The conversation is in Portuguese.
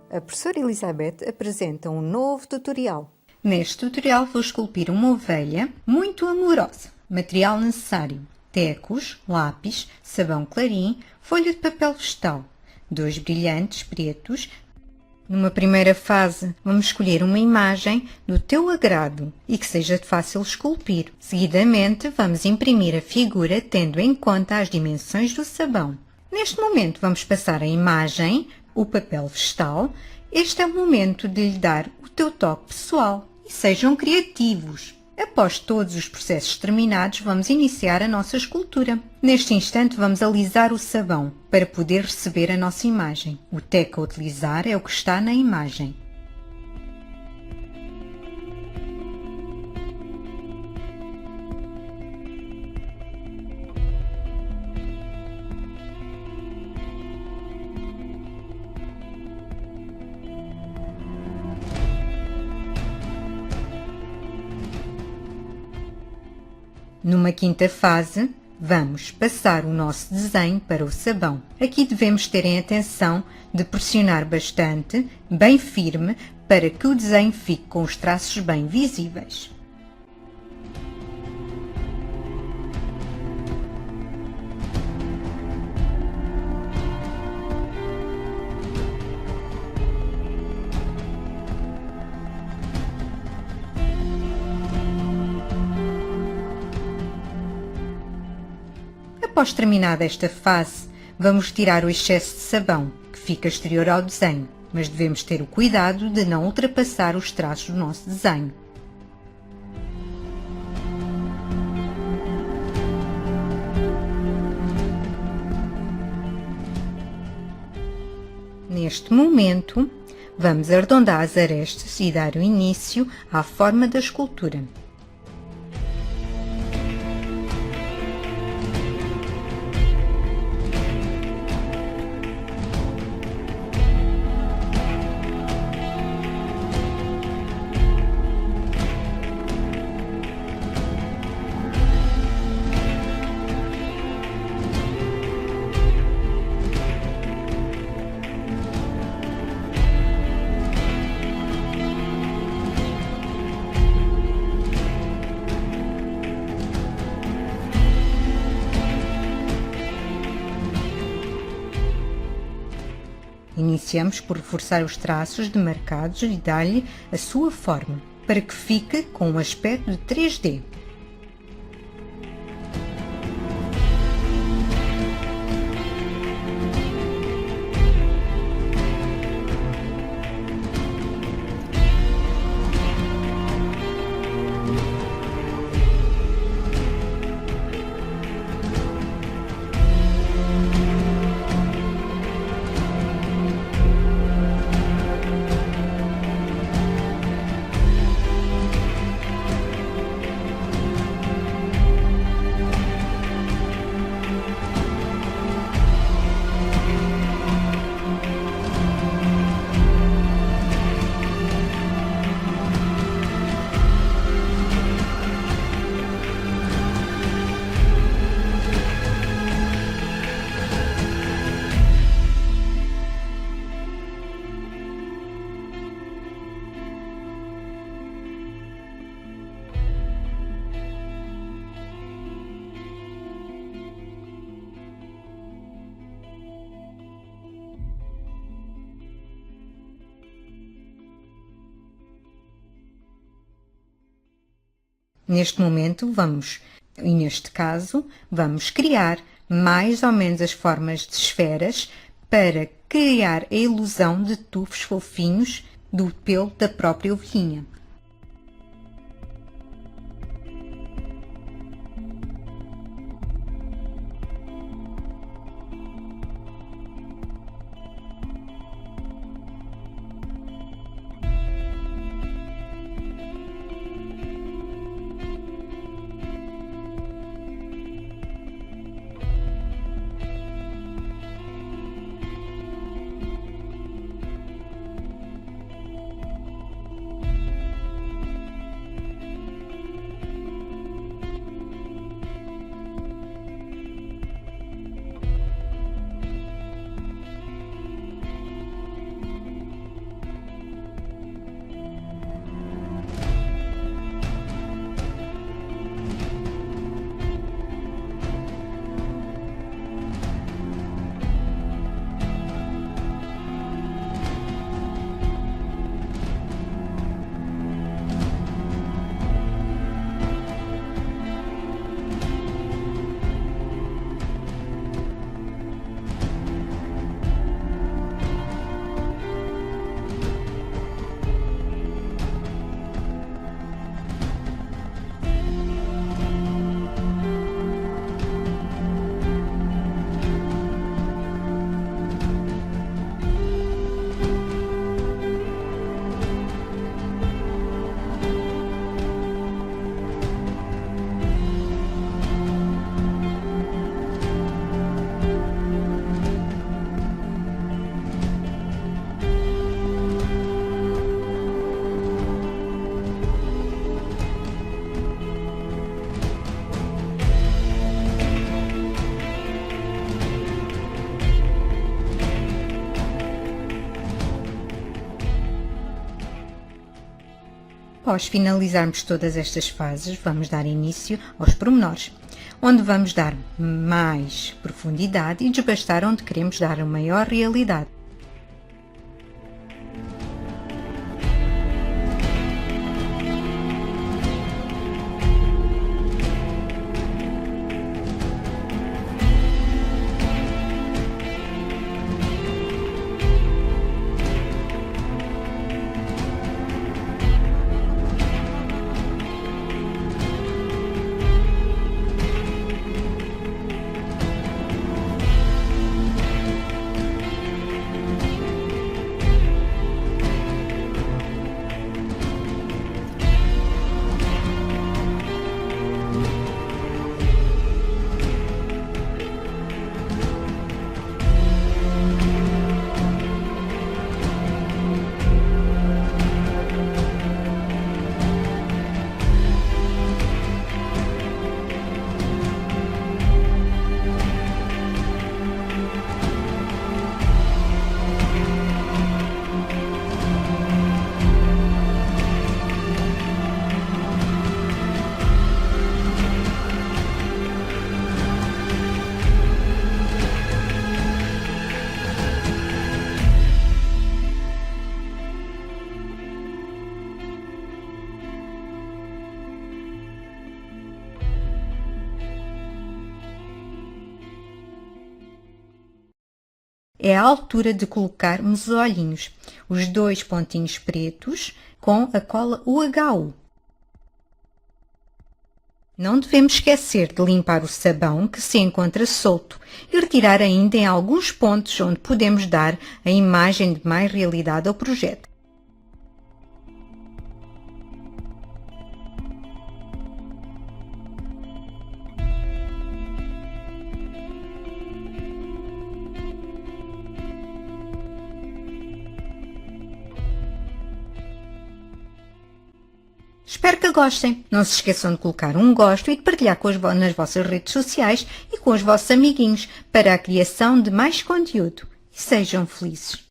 A professora Elizabeth apresenta um novo tutorial. Neste tutorial vou esculpir uma ovelha muito amorosa. Material necessário: tecos, lápis, sabão clarim, folha de papel vegetal, 2 brilhantes pretos. Numa primeira fase, vamos escolher uma imagem do teu agrado e que seja de fácil esculpir. Seguidamente, vamos imprimir a figura tendo em conta as dimensões do sabão. Neste momento, vamos passar a imagem, o papel vegetal. Este é o momento de lhe dar o teu toque pessoal e sejam criativos. Após todos os processos terminados, vamos iniciar a nossa escultura. Neste instante, vamos alisar o sabão para poder receber a nossa imagem. O teco a utilizar é o que está na imagem. Numa quinta fase, vamos passar o nosso desenho para o sabão. Aqui devemos ter em atenção de pressionar bastante, bem firme, para que o desenho fique com os traços bem visíveis. Após terminada esta fase, vamos retirar o excesso de sabão, que fica exterior ao desenho, mas devemos ter o cuidado de não ultrapassar os traços do nosso desenho. Neste momento, vamos arredondar as arestas e dar o início à forma da escultura. Iniciamos por reforçar os traços demarcados e dar-lhe a sua forma, para que fique com um aspecto de 3D. Neste momento neste caso, vamos criar mais ou menos as formas de esferas para criar a ilusão de tufos fofinhos do pelo da própria ovelhinha. Após finalizarmos todas estas fases, vamos dar início aos pormenores, onde vamos dar mais profundidade e desbastar onde queremos dar uma maior realidade. É a altura de colocarmos os olhinhos, os 2 pontinhos pretos com a cola UHU. Não devemos esquecer de limpar o sabão que se encontra solto e retirar ainda em alguns pontos onde podemos dar a imagem de mais realidade ao projeto. Espero que gostem. Não se esqueçam de colocar um gosto e de partilhar nas vossas redes sociais e com os vossos amiguinhos para a criação de mais conteúdo. E sejam felizes!